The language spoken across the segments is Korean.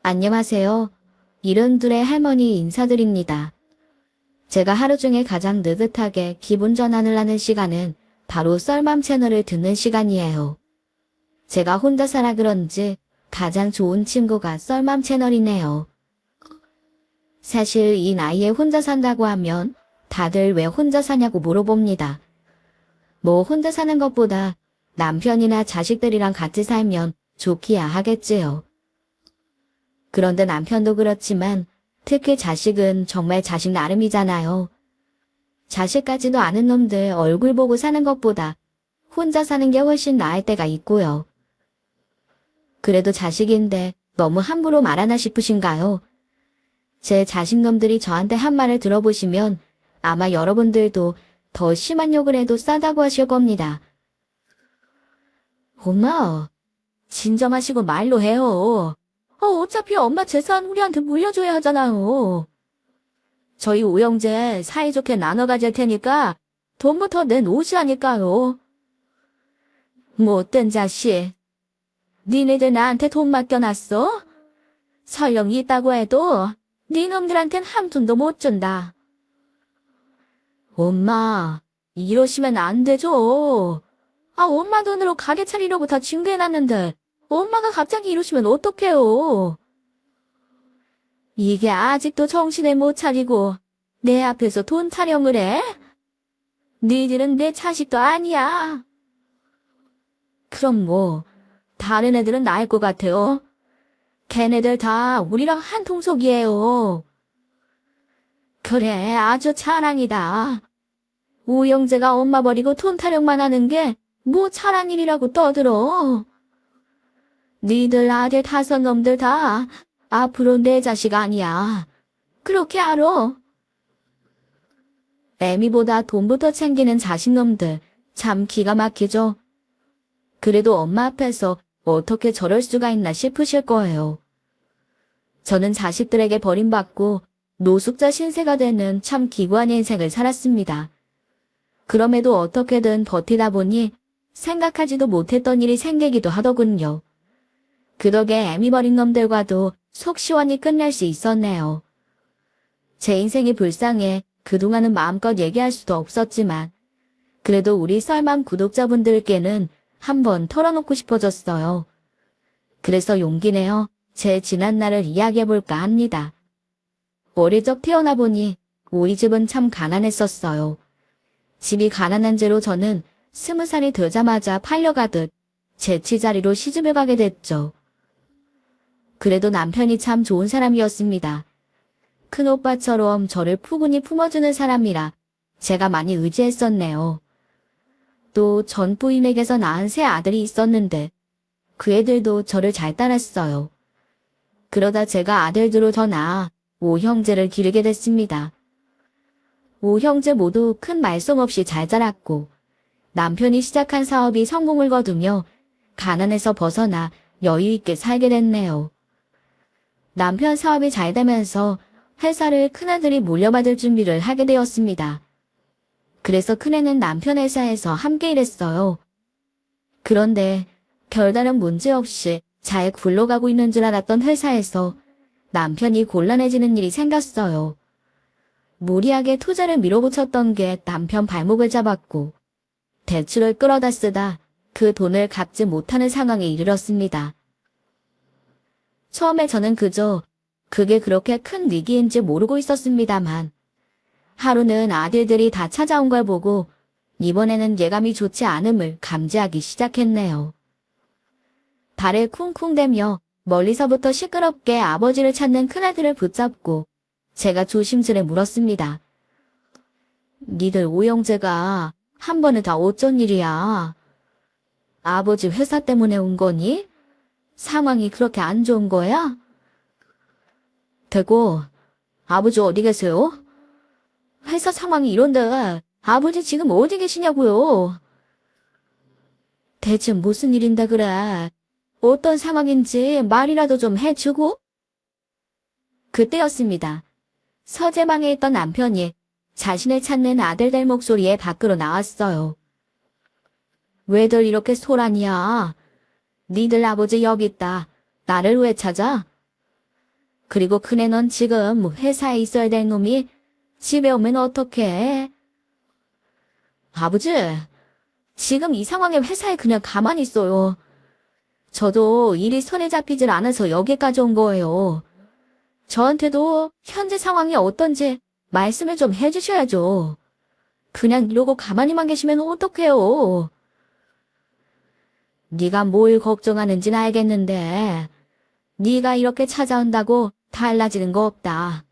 안녕하세요. 이른둘의 할머니 인사드립니다. 제가 하루 중에 가장 느긋하게 기분 전환을 하는 시간은 바로 썰맘 채널을 듣는 시간이에요. 제가 혼자 살아 그런지 가장 좋은 친구가 썰맘 채널이네요. 사실 이 나이에 혼자 산다고 하면 다들 왜 혼자 사냐고 물어봅니다. 뭐 혼자 사는 것보다 남편이나 자식들이랑 같이 살면 좋기야 하겠지요. 그런데 남편도 그렇지만 특히 자식은 정말 자식 나름이잖아요. 자식까지도 아는 놈들 얼굴 보고 사는 것보다 혼자 사는 게 훨씬 나을 때가 있고요. 그래도 자식인데 너무 함부로 말하나 싶으신가요? 제 자식놈들이 저한테 한 말을 들어보시면 아마 여러분들도 더 심한 욕을 해도 싸다고 하실 겁니다. 엄마, 진정하시고 말로 해요. 어차피 엄마 재산 우리한테 물려줘야 하잖아요. 저희 오형제 사이좋게 나눠 가질 테니까 돈부터 내놓으시라니까요. 못된 자식. 니네들 나한테 돈 맡겨놨어? 설령 있다고 해도 니놈들한텐 한 푼도 못 준다. 엄마, 이러시면 안 되죠. 엄마 돈으로 가게 차리려고 다 징계해놨는데 엄마가 갑자기 이러시면 어떡해요. 이게 아직도 정신을 못 차리고 내 앞에서 돈 타령을 해? 니들은 내 자식도 아니야. 그럼 뭐 다른 애들은 나을 것 같아요. 걔네들 다 우리랑 한 통속이에요. 그래, 아주 자랑이다. 오영재가 엄마 버리고 돈 타령만 하는 게 뭐 잘한 일이라고 떠들어. 니들 아들 5놈들 다 앞으로 내 자식 아니야. 그렇게 알아. 애미보다 돈부터 챙기는 자식놈들 참 기가 막히죠. 그래도 엄마 앞에서 어떻게 저럴 수가 있나 싶으실 거예요. 저는 자식들에게 버림받고 노숙자 신세가 되는 참 기구한 인생을 살았습니다. 그럼에도 어떻게든 버티다 보니 생각하지도 못했던 일이 생기기도 하더군요. 그 덕에 애미 버린 놈들과도 속 시원히 끝낼 수 있었네요. 제 인생이 불쌍해 그동안은 마음껏 얘기할 수도 없었지만 그래도 우리 썰맘 구독자분들께는 한번 털어놓고 싶어졌어요. 그래서 용기 내어 제 지난 날을 이야기해볼까 합니다. 어릴 적 태어나 보니 우리 집은 참 가난했었어요. 집이 가난한 죄로 저는 20살이 되자마자 팔려가듯 재취자리로 시집을 가게 됐죠. 그래도 남편이 참 좋은 사람이었습니다. 큰오빠처럼 저를 푸근히 품어주는 사람이라 제가 많이 의지했었네요. 또 전 부인에게서 낳은 3 아들이 있었는데 그 애들도 저를 잘 따랐어요. 그러다 제가 아들들로 더 낳아 5형제를 기르게 됐습니다. 5형제 모두 큰 말썽 없이 잘 자랐고 남편이 시작한 사업이 성공을 거두며 가난에서 벗어나 여유 있게 살게 됐네요. 남편 사업이 잘 되면서 회사를 큰아들이 물려받을 준비를 하게 되었습니다. 그래서 큰애는 남편 회사에서 함께 일했어요. 그런데 별다른 문제 없이 잘 굴러가고 있는 줄 알았던 회사에서 남편이 곤란해지는 일이 생겼어요. 무리하게 투자를 밀어붙였던 게 남편 발목을 잡았고 대출을 끌어다 쓰다 그 돈을 갚지 못하는 상황에 이르렀습니다. 처음에 저는 그저 그게 그렇게 큰 위기인지 모르고 있었습니다만 하루는 아들들이 다 찾아온 걸 보고 이번에는 예감이 좋지 않음을 감지하기 시작했네요. 발을 쿵쿵대며 멀리서부터 시끄럽게 아버지를 찾는 큰아들을 붙잡고 제가 조심스레 물었습니다. 니들 오형제가 한 번에 다 어쩐 일이야? 아버지 회사 때문에 온 거니? 상황이 그렇게 안 좋은 거야? 되고 아버지 어디 계세요? 회사 상황이 이런데 아버지 지금 어디 계시냐고요? 대체 무슨 일인데 그래? 어떤 상황인지 말이라도 좀 해주고? 그때였습니다. 서재방에 있던 남편이 자신을 찾는 아들들 목소리에 밖으로 나왔어요. 왜들 이렇게 소란이야? 니들 아버지 여기 있다. 나를 왜 찾아? 그리고 큰애 넌 지금 회사에 있어야 될 놈이 집에 오면 어떡해? 아버지, 지금 이 상황에 회사에 그냥 가만히 있어요. 저도 일이 손에 잡히질 않아서 여기까지 온 거예요. 저한테도 현재 상황이 어떤지 말씀을 좀 해주셔야죠. 그냥 이러고 가만히만 계시면 어떡해요. 네가 뭘 걱정하는지는 알겠는데 네가 이렇게 찾아온다고 달라지는 거 없다.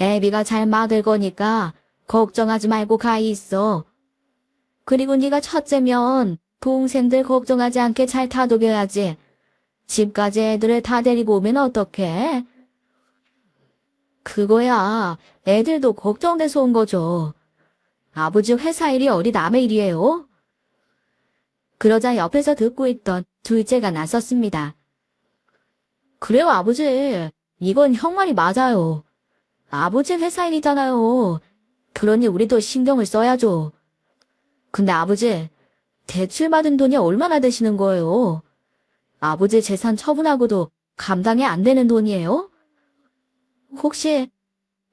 애비가 잘 막을 거니까 걱정하지 말고 가 있어. 그리고 네가 첫째면 동생들 걱정하지 않게 잘 다독여야지. 집까지 애들을 다 데리고 오면 어떡해? 그거야 애들도 걱정돼서 온 거죠. 아버지 회사 일이 어디 남의 일이에요? 그러자 옆에서 듣고 있던 둘째가 나섰습니다. 그래요 아버지. 이건 형 말이 맞아요. 아버지 회사 일이잖아요. 그러니 우리도 신경을 써야죠. 근데 아버지, 대출 받은 돈이 얼마나 되시는 거예요? 아버지 재산 처분하고도 감당이 안 되는 돈이에요? 혹시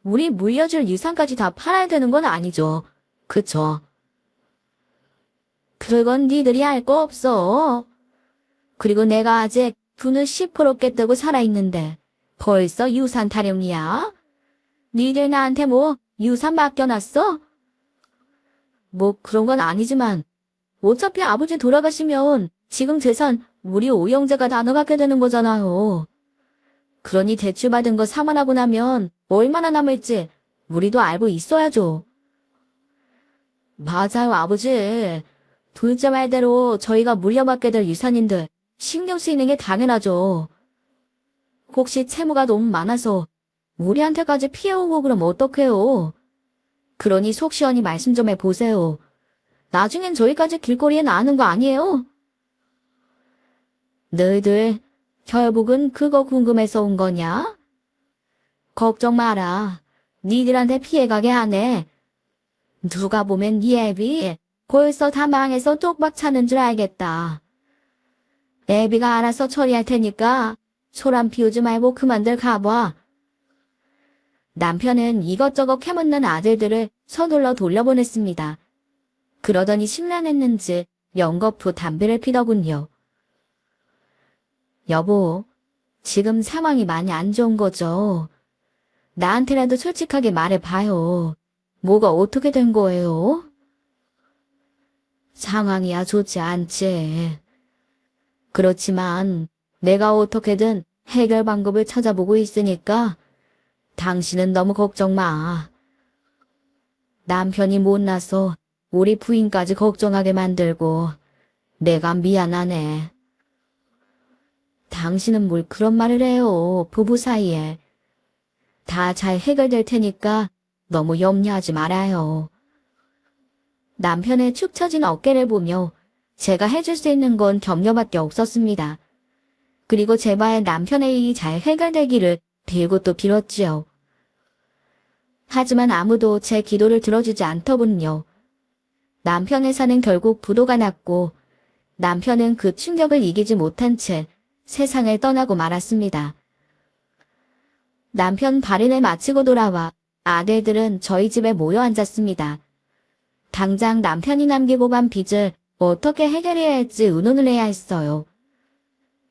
우리 물려줄 유산까지 다 팔아야 되는 건 아니죠? 그쵸? 그건 니들이 알 거 없어. 그리고 내가 아직 돈을 10% 깼다고 살아있는데 벌써 유산 타령이야? 니들 나한테 뭐 유산 맡겨놨어? 뭐 그런 건 아니지만 어차피 아버지 돌아가시면 지금 재산 우리 오형제가 나눠 갖게 되는 거잖아요. 그러니 대출받은 거 상환하고 나면 얼마나 남을지 우리도 알고 있어야죠. 맞아요, 아버지. 둘째 말대로 저희가 물려받게 될 유산인데 신경 쓰이는 게 당연하죠. 혹시 채무가 너무 많아서 우리한테까지 피해오고 그럼 어떡해요? 그러니 속 시원히 말씀 좀 해보세요. 나중엔 저희까지 길거리에 나가는 거 아니에요? 너희들 결국은 그거 궁금해서 온 거냐? 걱정 마라. 니들한테 피해가게 하네. 누가 보면 니 애비 벌써 다 망해서 쪽박 차는 줄 알겠다. 애비가 알아서 처리할 테니까 소란 피우지 말고 그만들 가봐. 남편은 이것저것 캐묻는 아들들을 서둘러 돌려보냈습니다. 그러더니 심란했는지 연거푸 담배를 피더군요. 여보, 지금 상황이 많이 안 좋은 거죠? 나한테라도 솔직하게 말해봐요. 뭐가 어떻게 된 거예요? 상황이야 좋지 않지. 그렇지만 내가 어떻게든 해결 방법을 찾아보고 있으니까 당신은 너무 걱정 마. 남편이 못나서 우리 부인까지 걱정하게 만들고 내가 미안하네. 당신은 뭘 그런 말을 해요, 부부 사이에. 다 잘 해결될 테니까 너무 염려하지 말아요. 남편의 축 처진 어깨를 보며 제가 해줄 수 있는 건 격려밖에 없었습니다. 그리고 제발 남편의 일이 잘 해결되기를 빌고 또 빌었지요. 하지만 아무도 제 기도를 들어주지 않더군요. 남편 회사는 결국 부도가 났고 남편은 그 충격을 이기지 못한 채 세상을 떠나고 말았습니다. 남편 발인을 마치고 돌아와 아들들은 저희 집에 모여 앉았습니다. 당장 남편이 남기고 간 빚을 어떻게 해결해야 할지 의논을 해야 했어요.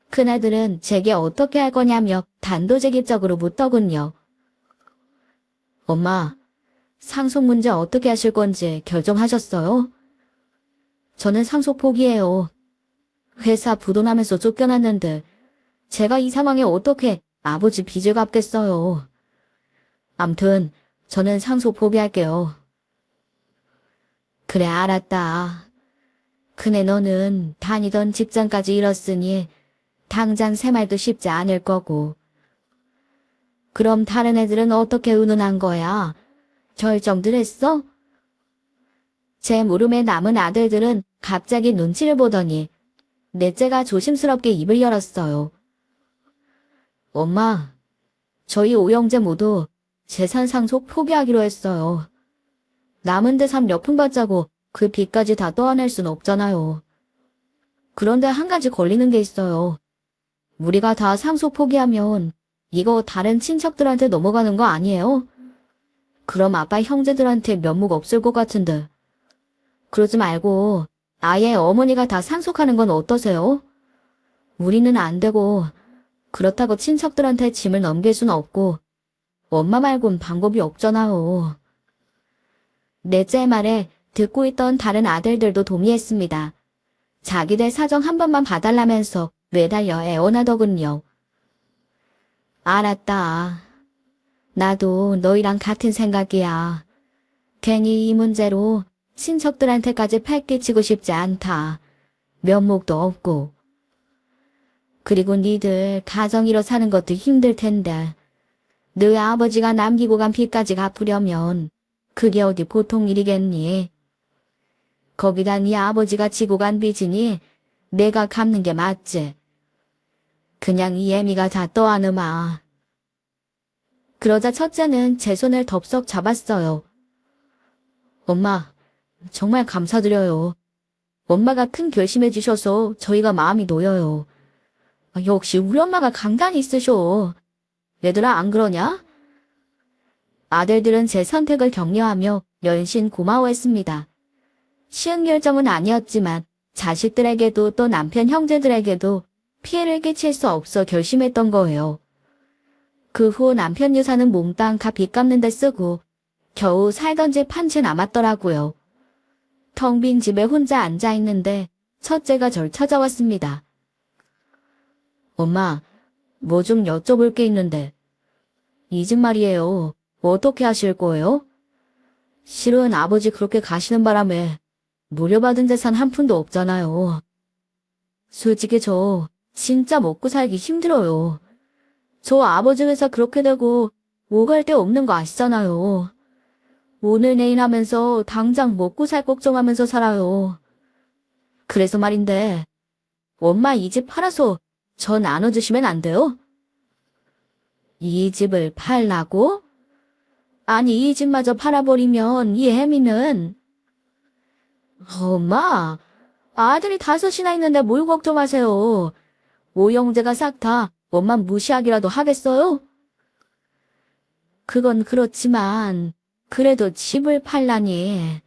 큰아들은 제게 어떻게 할 거냐며 단도직입적으로 묻더군요. 엄마, 상속 문제 어떻게 하실 건지 결정하셨어요? 저는 상속 포기해요. 회사 부도나면서 쫓겨났는데 제가 이 상황에 어떻게 아버지 빚을 갚겠어요. 암튼 저는 상속 포기할게요. 그래 알았다. 그네 너는 다니던 직장까지 잃었으니 당장 생활도 쉽지 않을 거고. 그럼 다른 애들은 어떻게 의논한 거야? 결정들 했어? 제 물음에 남은 아들들은 갑자기 눈치를 보더니 넷째가 조심스럽게 입을 열었어요. 엄마, 저희 오형제 모두 재산 상속 포기하기로 했어요. 남은 재산 몇 푼 받자고 그 빚까지 다 떠안을 순 없잖아요. 그런데 한 가지 걸리는 게 있어요. 우리가 다 상속 포기하면 이거 다른 친척들한테 넘어가는 거 아니에요? 그럼 아빠 형제들한테 면목 없을 것 같은데. 그러지 말고 아예 어머니가 다 상속하는 건 어떠세요? 우리는 안 되고 그렇다고 친척들한테 짐을 넘길 수는 없고 엄마 말곤 방법이 없잖아요. 넷째 말에 듣고 있던 다른 아들들도 동의했습니다. 자기들 사정 한 번만 봐달라면서 매달려 애원하더군요. 알았다. 나도 너희랑 같은 생각이야. 괜히 이 문제로 친척들한테까지 패 끼치고 싶지 않다. 면목도 없고. 그리고 니들 가정 이뤄 사는 것도 힘들 텐데 너희 아버지가 남기고 간 빚까지 갚으려면 그게 어디 보통 일이겠니? 거기다 네 아버지가 지고 간 빚이니 내가 갚는 게 맞지. 그냥 이 애미가 다 떠안으마. 그러자 첫째는 제 손을 덥석 잡았어요. 엄마, 정말 감사드려요. 엄마가 큰 결심해 주셔서 저희가 마음이 놓여요. 역시 우리 엄마가 강단이 있으셔. 얘들아, 안 그러냐? 아들들은 제 선택을 격려하며 연신 고마워했습니다. 쉬운 결정은 아니었지만 자식들에게도 또 남편 형제들에게도 피해를 끼칠 수 없어 결심했던 거예요. 그 후 남편 유산은 몽땅 다 빚 갚는 데 쓰고 겨우 살던 집 한 채 남았더라고요. 텅 빈 집에 혼자 앉아있는데 첫째가 절 찾아왔습니다. 엄마, 뭐 좀 여쭤볼 게 있는데. 이 집 말이에요. 어떻게 하실 거예요? 실은 아버지 그렇게 가시는 바람에 물려받은 재산 한 푼도 없잖아요. 솔직히 저 진짜 먹고 살기 힘들어요. 저 아버지 회사 그렇게 되고 오갈 데 없는 거 아시잖아요. 오늘 내일 하면서 당장 먹고 살 걱정하면서 살아요. 그래서 말인데 엄마 이 집 팔아서 저 나눠주시면 안 돼요? 이 집을 팔라고? 아니 이 집마저 팔아버리면 이 애미는. 엄마, 아들이 5이나 있는데 뭘 걱정하세요. 오형제가 싹 다 엄마 무시하기라도 하겠어요? 그건 그렇지만 그래도 집을 팔라니.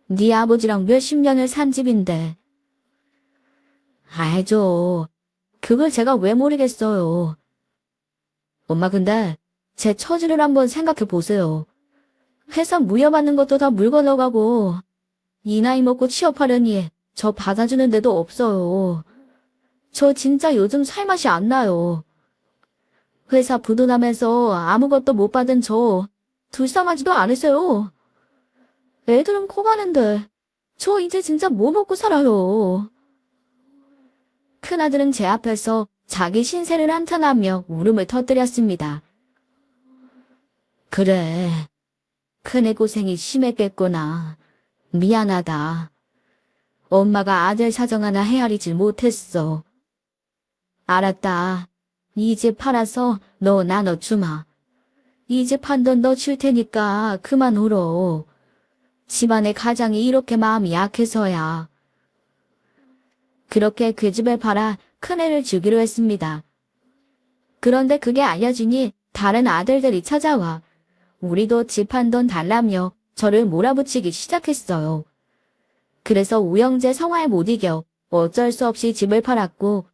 네 아버지랑 몇십 년을 산 집인데. 알죠. 그걸 제가 왜 모르겠어요. 엄마 근데 제 처지를 한번 생각해 보세요. 회사 물려받는 것도 다 물건 넣어가고 이 나이 먹고 취업하려니 저 받아주는 데도 없어요. 저 진짜 요즘 살맛이 안 나요. 회사 부도나면서 아무것도 못 받은 저 불쌍하지도 않으세요. 애들은 커가는데 저 이제 진짜 뭐 먹고 살아요. 큰아들은 제 앞에서 자기 신세를 한탄하며 울음을 터뜨렸습니다. 그래, 큰애 고생이 심했겠구나. 미안하다. 엄마가 아들 사정 하나 헤아리질 못했어. 알았다. 이 집 팔아서 너 나눠주마. 이 집 한 돈 너 줄 테니까 그만 울어. 집안의 가장이 이렇게 마음이 약해서야. 그렇게 그 집을 팔아 큰애를 주기로 했습니다. 그런데 그게 알려지니 다른 아들들이 찾아와 우리도 집 한 돈 달라며 저를 몰아붙이기 시작했어요. 그래서 우영재 성화에 못 이겨 어쩔 수 없이 집을 팔았고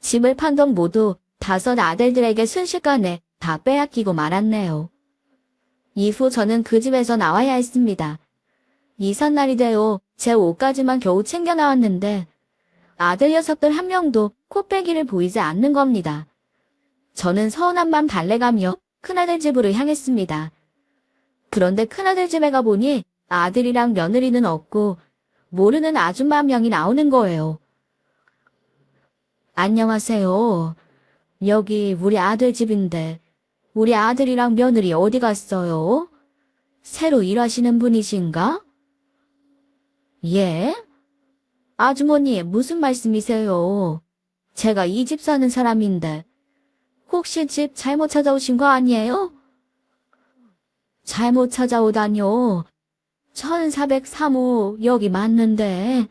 집을 판 돈 모두 5 아들들에게 순식간에 다 빼앗기고 말았네요. 이후 저는 그 집에서 나와야 했습니다. 이삿날이 되어 제 옷까지만 겨우 챙겨 나왔는데 아들 녀석들 한 명도 코빼기를 보이지 않는 겁니다. 저는 서운한 맘 달래가며 큰아들 집으로 향했습니다. 그런데 큰아들 집에 가보니 아들이랑 며느리는 없고 모르는 아줌마 한 명이 나오는 거예요. 안녕하세요. 여기 우리 아들 집인데 우리 아들이랑 며느리 어디 갔어요? 새로 일하시는 분이신가? 예? 아주머니 무슨 말씀이세요? 제가 이 집 사는 사람인데 혹시 집 잘못 찾아오신 거 아니에요? 잘못 찾아오다뇨. 1403호 여기 맞는데.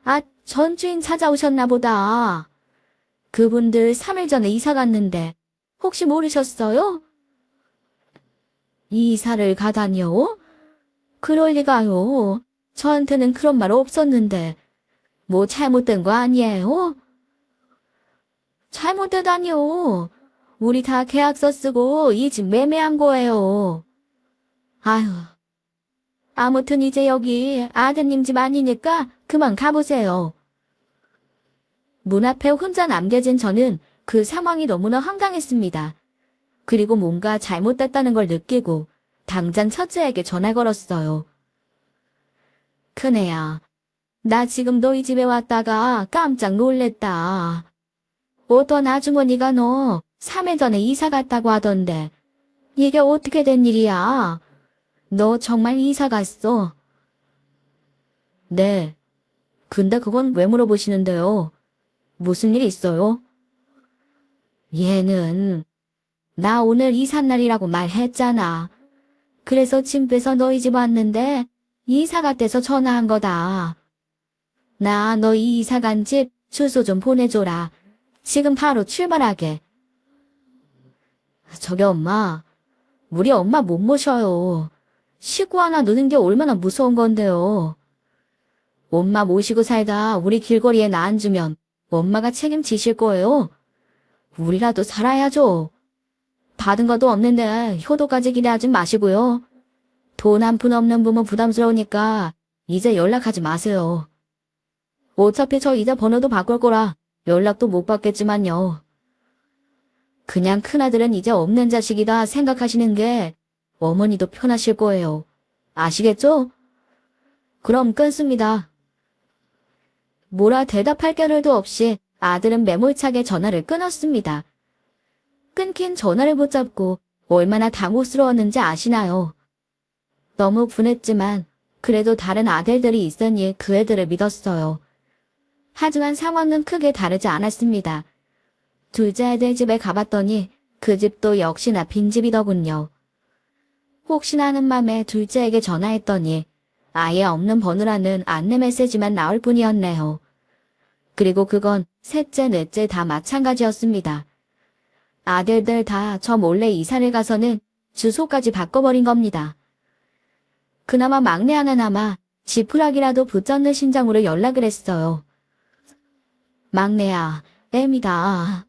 아, 전 주인 찾아오셨나 보다. 그분들 3일 전에 이사 갔는데 혹시 모르셨어요? 이사를 가다니요? 그럴 리가요. 저한테는 그런 말 없었는데 뭐 잘못된 거 아니에요? 잘못되다니요. 우리 다 계약서 쓰고 이 집 매매한 거예요. 아휴. 아무튼 이제 여기 아드님 집 아니니까 그만 가보세요. 문 앞에 혼자 남겨진 저는 그 상황이 너무나 황당했습니다. 그리고 뭔가 잘못됐다는 걸 느끼고 당장 첫째에게 전화 걸었어요. 큰애야, 나 지금 너희 집에 왔다가 깜짝 놀랬다. 어떤 아주머니가 너 3일 전에 이사 갔다고 하던데 이게 어떻게 된 일이야? 너 정말 이사 갔어? 네. 근데 그건 왜 물어보시는데요? 무슨 일 있어요? 얘는 나 오늘 이삿날이라고 말했잖아. 그래서 짐 빼서 너희 집 왔는데 이사 갔대서 전화한 거다. 나 너희 이사 간 집 주소 좀 보내줘라. 지금 바로 출발하게. 저기 엄마, 우리 엄마 못 모셔요. 식구 하나 누는 게 얼마나 무서운 건데요. 엄마 모시고 살다 우리 길거리에 나 앉으면 엄마가 책임지실 거예요. 우리라도 살아야죠. 받은 것도 없는데 효도까지 기대하지 마시고요. 돈 한 푼 없는 부모 부담스러우니까 이제 연락하지 마세요. 어차피 저 이제 번호도 바꿀 거라 연락도 못 받겠지만요. 그냥 큰아들은 이제 없는 자식이다 생각하시는 게 어머니도 편하실 거예요. 아시겠죠? 그럼 끊습니다. 뭐라 대답할 겨를도 없이 아들은 매몰차게 전화를 끊었습니다. 끊긴 전화를 붙잡고 얼마나 당혹스러웠는지 아시나요? 너무 분했지만 그래도 다른 아들들이 있으니 그 애들을 믿었어요. 하지만 상황은 크게 다르지 않았습니다. 둘째 애들 집에 가봤더니 그 집도 역시나 빈집이더군요. 혹시나 하는 맘에 둘째에게 전화했더니 아예 없는 번호라는 안내 메시지만 나올 뿐이었네요. 그리고 그건 셋째, 넷째 다 마찬가지였습니다. 아들들 다 저 몰래 이사를 가서는 주소까지 바꿔버린 겁니다. 그나마 막내 하나나마 지푸라기라도 붙잡는 심정으로 연락을 했어요. 막내야, 애미다.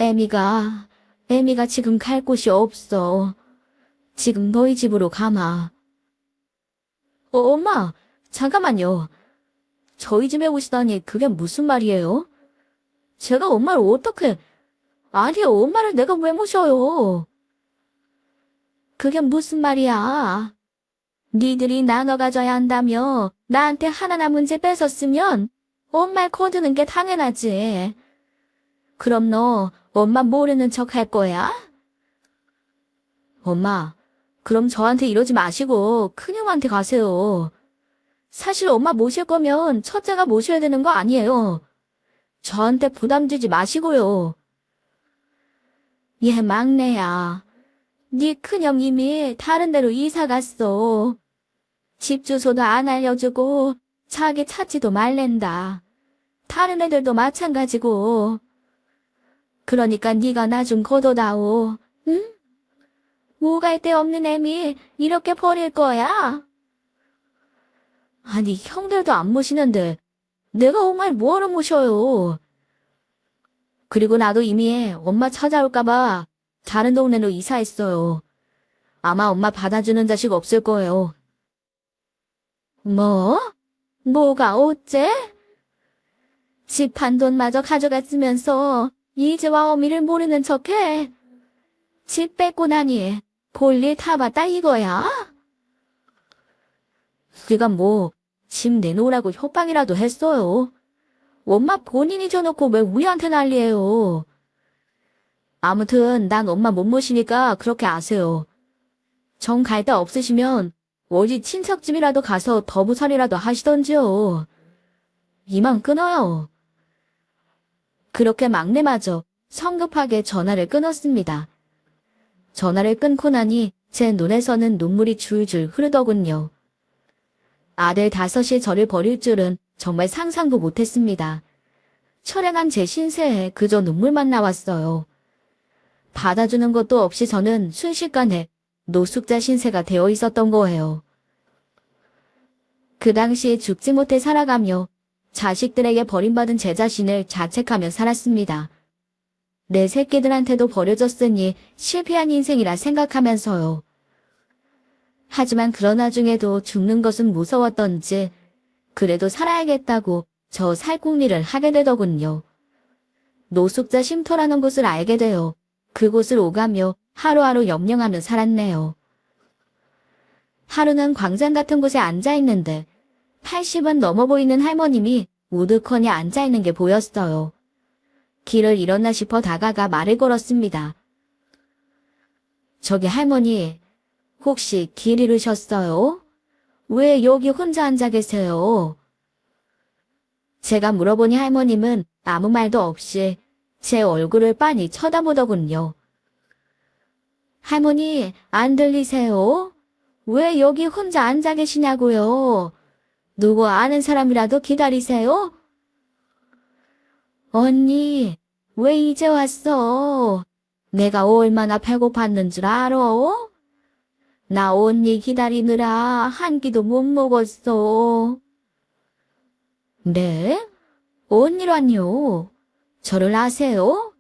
애미가 지금 갈 곳이 없어. 지금 너희 집으로 가마. 엄마, 잠깐만요. 저희 집에 오시다니 그게 무슨 말이에요? 제가 엄마를 어떻게... 아니, 엄마를 내가 왜 모셔요? 그게 무슨 말이야? 니들이 나눠 가져야 한다며 나한테 하나 남은 집 뺏었으면 엄마를 거두는 게 당연하지. 그럼 너 엄마 모르는 척 할 거야? 엄마, 그럼 저한테 이러지 마시고 큰형한테 가세요. 사실 엄마 모실 거면 첫째가 모셔야 되는 거 아니에요. 저한테 부담 주지 마시고요. 얘 막내야. 네 큰형 이미 다른 데로 이사 갔어. 집 주소도 안 알려주고 자기 찾지도 말랜다. 다른 애들도 마찬가지고. 그러니까 네가 나 좀 거둬다오. 응? 뭐 갈 데 없는 애미 이렇게 버릴 거야? 아니 형들도 안 모시는데 내가 엄마를 뭐하러 모셔요. 그리고 나도 이미 엄마 찾아올까봐 다른 동네로 이사했어요. 아마 엄마 받아주는 자식 없을 거예요. 뭐? 뭐가 어째? 집 한 돈마저 가져갔으면서 이제와 어미를 모르는 척해? 집 뺏고 나니 볼일 다 봤다 이거야? 그가 뭐 집 내놓으라고 협박이라도 했어요. 엄마 본인이 줘놓고 왜 우리한테 난리예요. 아무튼 난 엄마 못 모시니까 그렇게 아세요. 정 갈 데 없으시면 어디 친척집이라도 가서 더부살이라도 하시던지요. 이만 끊어요. 그렇게 막내마저 성급하게 전화를 끊었습니다. 전화를 끊고 나니 제 눈에서는 눈물이 줄줄 흐르더군요. 아들 5이 저를 버릴 줄은 정말 상상도 못했습니다. 철행한 제 신세에 그저 눈물만 나왔어요. 받아주는 것도 없이 저는 순식간에 노숙자 신세가 되어 있었던 거예요. 그 당시 죽지 못해 살아가며 자식들에게 버림받은 제 자신을 자책하며 살았습니다. 내 새끼들한테도 버려졌으니 실패한 인생이라 생각하면서요. 하지만 그런 와중에도 죽는 것은 무서웠던지 그래도 살아야겠다고 저 살궁리를 하게 되더군요. 노숙자 쉼터라는 곳을 알게 되어 그곳을 오가며 하루하루 염려하며 살았네요. 하루는 광장 같은 곳에 앉아있는데 80은 넘어 보이는 할머님이 우두커니 앉아있는 게 보였어요. 길을 잃었나 싶어 다가가 말을 걸었습니다. 저기 할머니, 혹시 길 잃으셨어요? 왜 여기 혼자 앉아 계세요? 제가 물어보니 할머님은 아무 말도 없이 제 얼굴을 빤히 쳐다보더군요. 할머니, 안 들리세요? 왜 여기 혼자 앉아 계시냐고요? 누구 아는 사람이라도 기다리세요? 언니, 왜 이제 왔어? 내가 얼마나 배고팠는 줄 알아? 나 언니 기다리느라 한 끼도 못 먹었어. 네? 언니라뇨? 저를 아세요?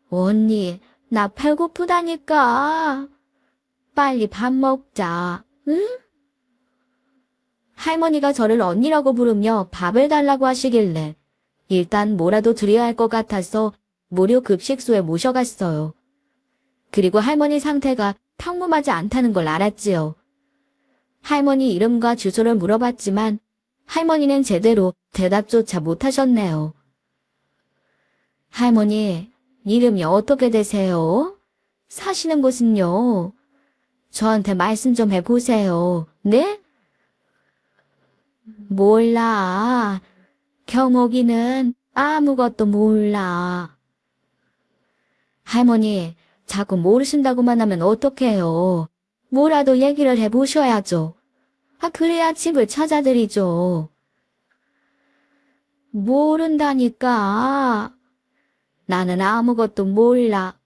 언니, 나 배고프다니까. 빨리 밥 먹자, 응? 할머니가 저를 언니라고 부르며 밥을 달라고 하시길래 일단 뭐라도 드려야 할 것 같아서 무료 급식소에 모셔갔어요. 그리고 할머니 상태가 평범하지 않다는 걸 알았지요. 할머니 이름과 주소를 물어봤지만 할머니는 제대로 대답조차 못하셨네요. 할머니, 이름이 어떻게 되세요? 사시는 곳은요? 저한테 말씀 좀 해보세요. 네? 몰라. 경옥이는 아무것도 몰라. 할머니, 자꾸 모르신다고만 하면 어떡해요. 뭐라도 얘기를 해보셔야죠. 그래야 집을 찾아드리죠. 모른다니까. 나는 아무것도 몰라.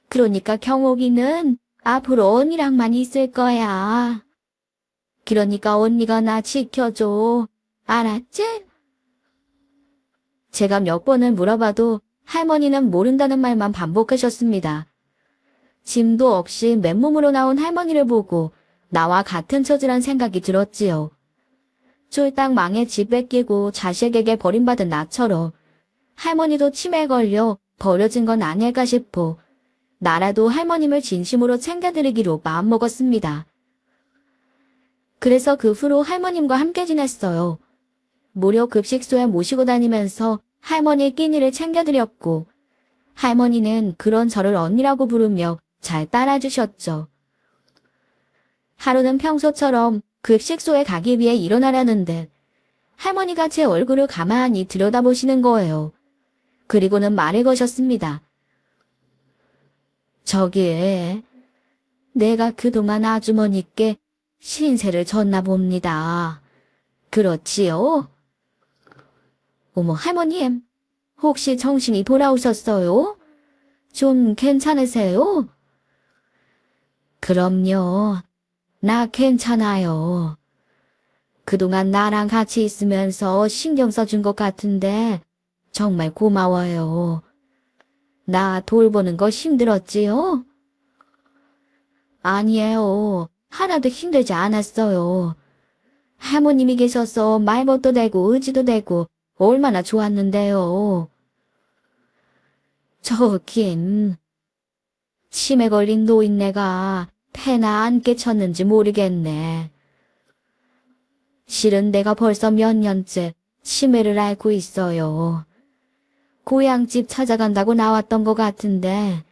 그러니까 경옥이는 앞으로 언니랑만 있을 거야. 그러니까 언니가 나 지켜줘. 알았지? 제가 몇 번을 물어봐도 할머니는 모른다는 말만 반복하셨습니다. 짐도 없이 맨몸으로 나온 할머니를 보고 나와 같은 처지란 생각이 들었지요. 쫄딱 망해 집 뺏기고 자식에게 버림받은 나처럼 할머니도 치매에 걸려 버려진 건 아닐까 싶어 나라도 할머님을 진심으로 챙겨드리기로 마음먹었습니다. 그래서 그 후로 할머님과 함께 지냈어요. 무료 급식소에 모시고 다니면서 할머니 끼니를 챙겨드렸고 할머니는 그런 저를 언니라고 부르며 잘 따라주셨죠. 하루는 평소처럼 급식소에 가기 위해 일어나려는데 할머니가 제 얼굴을 가만히 들여다보시는 거예요. 그리고는 말을 거셨습니다. 저기, 내가 그동안 아주머니께 신세를 졌나 봅니다. 그렇지요? 어머, 할머님, 혹시 정신이 돌아오셨어요? 좀 괜찮으세요? 그럼요. 나 괜찮아요. 그동안 나랑 같이 있으면서 신경 써준 것 같은데 정말 고마워요. 나 돌보는 거 힘들었지요? 아니에요. 하나도 힘들지 않았어요. 할머님이 계셔서 말벗도 되고 의지도 되고 얼마나 좋았는데요. 저긴 치매 걸린 노인네가 패나 안 깨쳤는지 모르겠네. 실은 내가 벌써 몇 년째 치매를 앓고 있어요. 고향집 찾아간다고 나왔던 것 같은데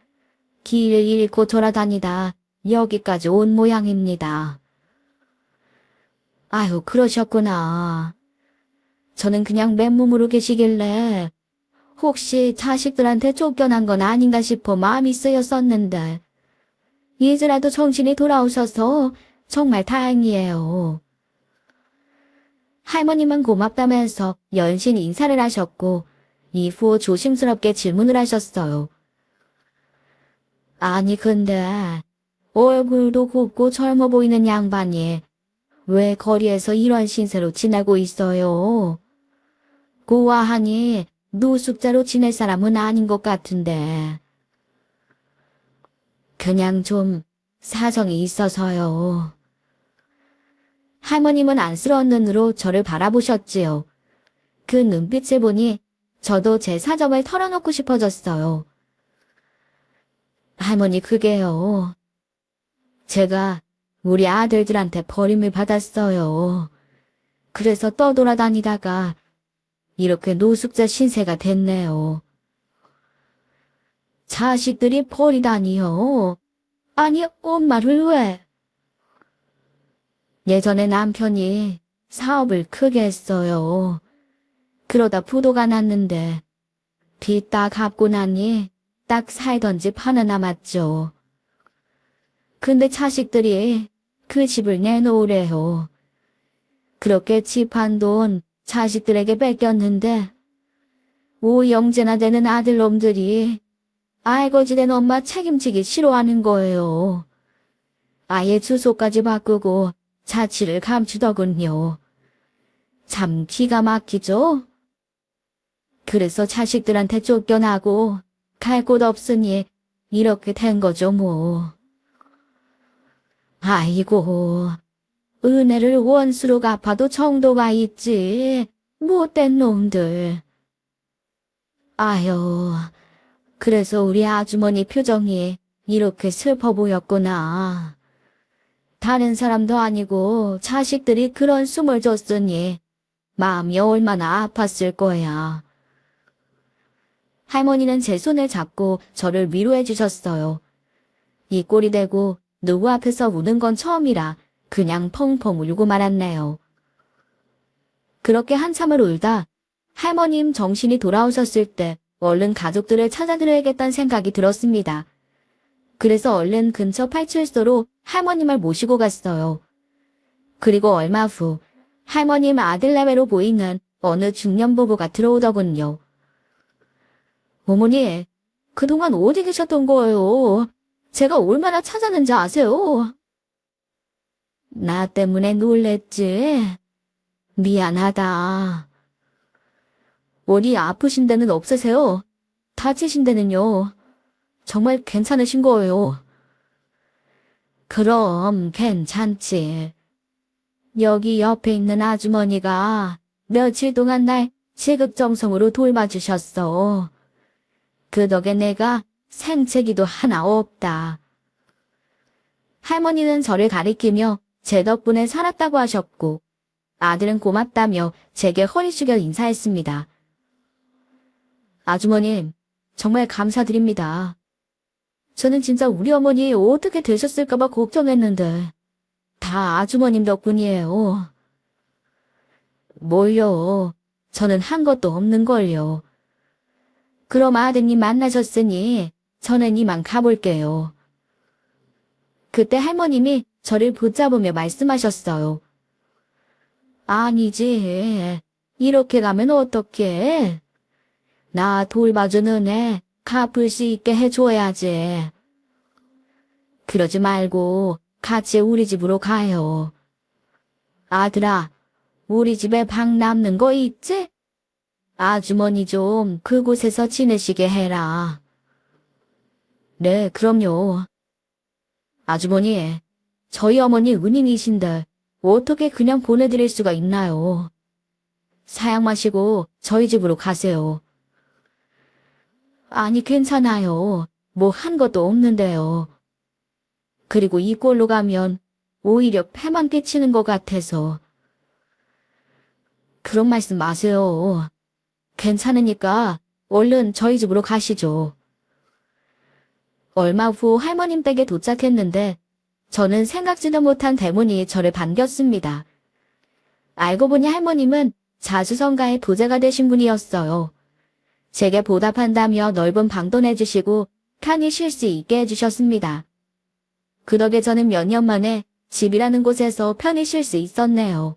길을 잃고 돌아다니다 여기까지 온 모양입니다. 아유, 그러셨구나. 저는 그냥 맨몸으로 계시길래 혹시 자식들한테 쫓겨난 건 아닌가 싶어 마음이 쓰였었는데 이제라도 정신이 돌아오셔서 정말 다행이에요. 할머님은 고맙다면서 연신 인사를 하셨고 이후 조심스럽게 질문을 하셨어요. 아니 근데 얼굴도 곱고 젊어 보이는 양반이 왜 거리에서 이런 신세로 지내고 있어요? 고아하니 노숙자로 지낼 사람은 아닌 것 같은데. 그냥 좀 사정이 있어서요. 할머님은 안쓰러운 눈으로 저를 바라보셨지요. 그 눈빛을 보니 저도 제 사정을 털어놓고 싶어졌어요. 할머니 그게요. 제가 우리 아들들한테 버림을 받았어요. 그래서 떠돌아다니다가 이렇게 노숙자 신세가 됐네요. 자식들이 버리다니요. 아니 엄마를 왜? 예전에 남편이 사업을 크게 했어요. 그러다 부도가 났는데 빚 다 갚고 나니 딱 살던 집 하나 남았죠. 근데 자식들이 그 집을 내놓으래요. 그렇게 집 한 돈 자식들에게 뺏겼는데 오형제나 되는 아들놈들이 알거지된 엄마 책임지기 싫어하는 거예요. 아예 주소까지 바꾸고 자취를 감추더군요. 참 기가 막히죠? 그래서 자식들한테 쫓겨나고 갈 곳 없으니 이렇게 된 거죠 뭐. 아이고, 은혜를 원수로 갚아도 정도가 있지. 못된 놈들. 아유, 그래서 우리 아주머니 표정이 이렇게 슬퍼 보였구나. 다른 사람도 아니고 자식들이 그런 숨을 줬으니 마음이 얼마나 아팠을 거야. 할머니는 제 손을 잡고 저를 위로해 주셨어요. 이 꼴이 되고 누구 앞에서 우는 건 처음이라 그냥 펑펑 울고 말았네요. 그렇게 한참을 울다 할머님 정신이 돌아오셨을 때 얼른 가족들을 찾아드려야겠다는 생각이 들었습니다. 그래서 얼른 근처 파출소로 할머님을 모시고 갔어요. 그리고 얼마 후 할머님 아들 내외로 보이는 어느 중년 부부가 들어오더군요. 어머니, 그동안 어디 계셨던 거예요? 제가 얼마나 찾았는지 아세요? 나 때문에 놀랬지? 미안하다. 어디 아프신 데는 없으세요? 다치신 데는요? 정말 괜찮으신 거예요? 그럼 괜찮지. 여기 옆에 있는 아주머니가 며칠 동안 날 지극정성으로 돌봐주셨어. 그 덕에 내가 생채기도 하나 없다. 할머니는 저를 가리키며 제 덕분에 살았다고 하셨고 아들은 고맙다며 제게 허리 숙여 인사했습니다. 아주머님, 정말 감사드립니다. 저는 진짜 우리 어머니 어떻게 되셨을까봐 걱정했는데 다 아주머님 덕분이에요. 뭘요? 저는 한 것도 없는걸요. 그럼 아드님 만나셨으니 저는 이만 가볼게요. 그때 할머님이 저를 붙잡으며 말씀하셨어요. 아니지. 이렇게 가면 어떡해? 나 돌봐주는 애 갚을 수 있게 해줘야지. 그러지 말고 같이 우리 집으로 가요. 아들아, 우리 집에 방 남는 거 있지? 아주머니 좀 그곳에서 지내시게 해라. 네, 그럼요. 아주머니, 저희 어머니 은인이신데 어떻게 그냥 보내드릴 수가 있나요? 사양 마시고 저희 집으로 가세요. 아니, 괜찮아요. 뭐 한 것도 없는데요. 그리고 이 꼴로 가면 오히려 폐만 끼치는 것 같아서. 그런 말씀 마세요. 괜찮으니까 얼른 저희 집으로 가시죠. 얼마 후 할머님 댁에 도착했는데 저는 생각지도 못한 대문이 저를 반겼습니다. 알고 보니 할머님은 자수성가의 부자가 되신 분이었어요. 제게 보답한다며 넓은 방도 내주시고 편히 쉴 수 있게 해주셨습니다. 그 덕에 저는 몇 년 만에 집이라는 곳에서 편히 쉴 수 있었네요.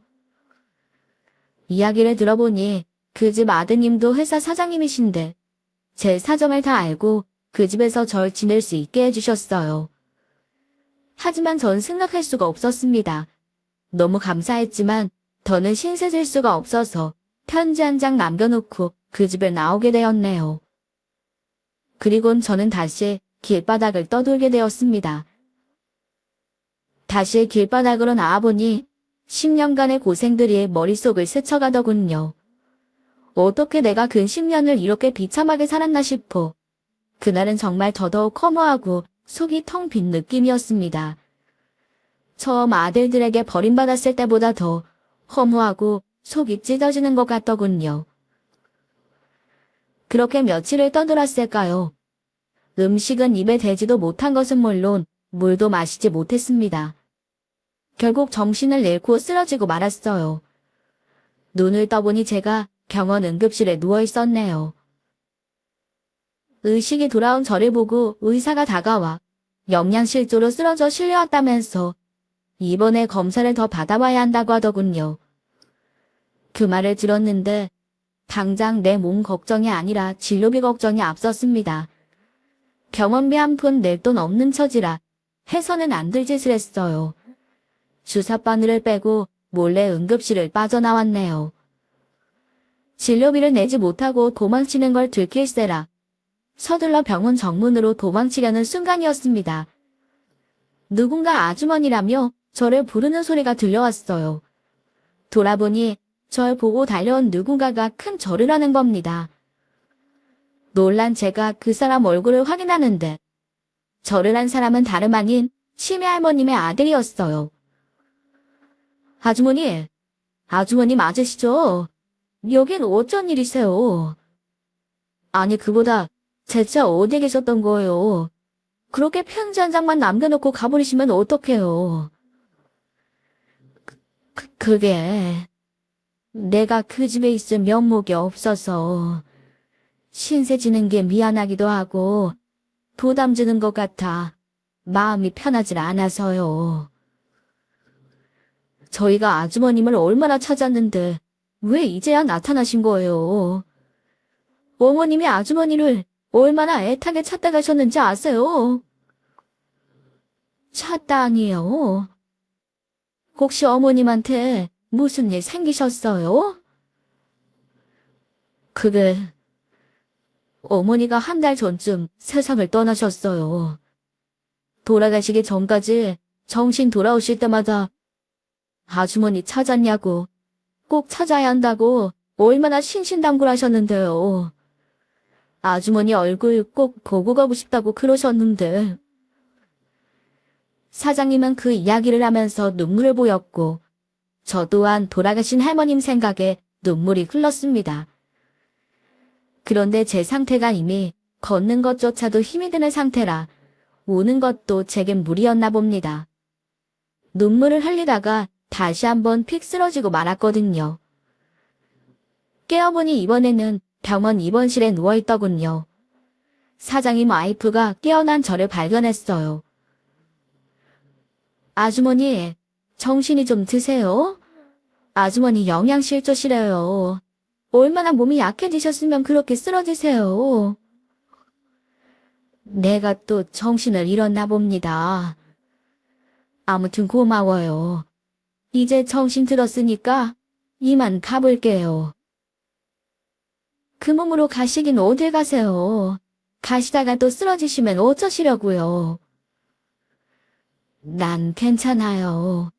이야기를 들어보니 그 집 아드님도 회사 사장님이신데 제 사정을 다 알고 그 집에서 절 지낼 수 있게 해주셨어요. 하지만 전 생각할 수가 없었습니다. 너무 감사했지만 더는 신세질 수가 없어서 편지 한 장 남겨놓고 그 집에 나오게 되었네요. 그리곤 저는 다시 길바닥을 떠돌게 되었습니다. 다시 길바닥으로 나와보니 10년간의 고생들이 머릿속을 스쳐가더군요. 어떻게 내가 근 10년을 이렇게 비참하게 살았나 싶어 그날은 정말 더더욱 허무하고 속이 텅 빈 느낌이었습니다. 처음 아들들에게 버림받았을 때보다 더 허무하고 속이 찢어지는 것 같더군요. 그렇게 며칠을 떠돌았을까요? 음식은 입에 대지도 못한 것은 물론 물도 마시지 못했습니다. 결국 정신을 잃고 쓰러지고 말았어요. 눈을 떠보니 제가 병원 응급실에 누워 있었네요. 의식이 돌아온 저를 보고 의사가 다가와 영양실조로 쓰러져 실려왔다면서 이번에 검사를 더 받아봐야 한다고 하더군요. 그 말을 들었는데 당장 내 몸 걱정이 아니라 진료비 걱정이 앞섰습니다. 병원비 한 푼 낼 돈 없는 처지라 해서는 안 될 짓을 했어요. 주사바늘을 빼고 몰래 응급실을 빠져나왔네요. 진료비를 내지 못하고 도망치는 걸 들킬세라 서둘러 병원 정문으로 도망치려는 순간이었습니다. 누군가 아주머니라며 저를 부르는 소리가 들려왔어요. 돌아보니 절 보고 달려온 누군가가 큰 절을 하는 겁니다. 놀란 제가 그 사람 얼굴을 확인하는데 절을 한 사람은 다름 아닌 치매 할머님의 아들이었어요. 아주머니 맞으시죠? 여긴 어쩐 일이세요? 아니 그보다 대체 어디 계셨던 거예요? 그렇게 편지 한 장만 남겨놓고 가버리시면 어떡해요? 그게 내가 그 집에 있을 면목이 없어서 신세 지는 게 미안하기도 하고 부담 주는 것 같아 마음이 편하질 않아서요. 저희가 아주머님을 얼마나 찾았는데 왜 이제야 나타나신 거예요? 어머님이 아주머니를 얼마나 애타게 찾다 가셨는지 아세요? 찾다니요? 혹시 어머님한테 무슨 일 생기셨어요? 그게 어머니가 한 달 전쯤 세상을 떠나셨어요. 돌아가시기 전까지 정신 돌아오실 때마다 아주머니 찾았냐고 꼭 찾아야 한다고 얼마나 신신당부하셨는데요. 아주머니 얼굴 꼭 보고 가고 싶다고 그러셨는데. 사장님은 그 이야기를 하면서 눈물을 보였고 저 또한 돌아가신 할머님 생각에 눈물이 흘렀습니다. 그런데 제 상태가 이미 걷는 것조차도 힘이 드는 상태라 우는 것도 제겐 무리였나 봅니다. 눈물을 흘리다가 다시 한번 픽 쓰러지고 말았거든요. 깨어보니 이번에는 병원 입원실에 누워있더군요. 사장님 와이프가 깨어난 저를 발견했어요. 아주머니, 정신이 좀 드세요? 아주머니 영양실조시래요. 얼마나 몸이 약해지셨으면 그렇게 쓰러지세요. 내가 또 정신을 잃었나 봅니다. 아무튼 고마워요. 이제 정신 들었으니까 이만 가볼게요. 그 몸으로 가시긴 어딜 가세요. 가시다가 또 쓰러지시면 어쩌시려고요. 난 괜찮아요.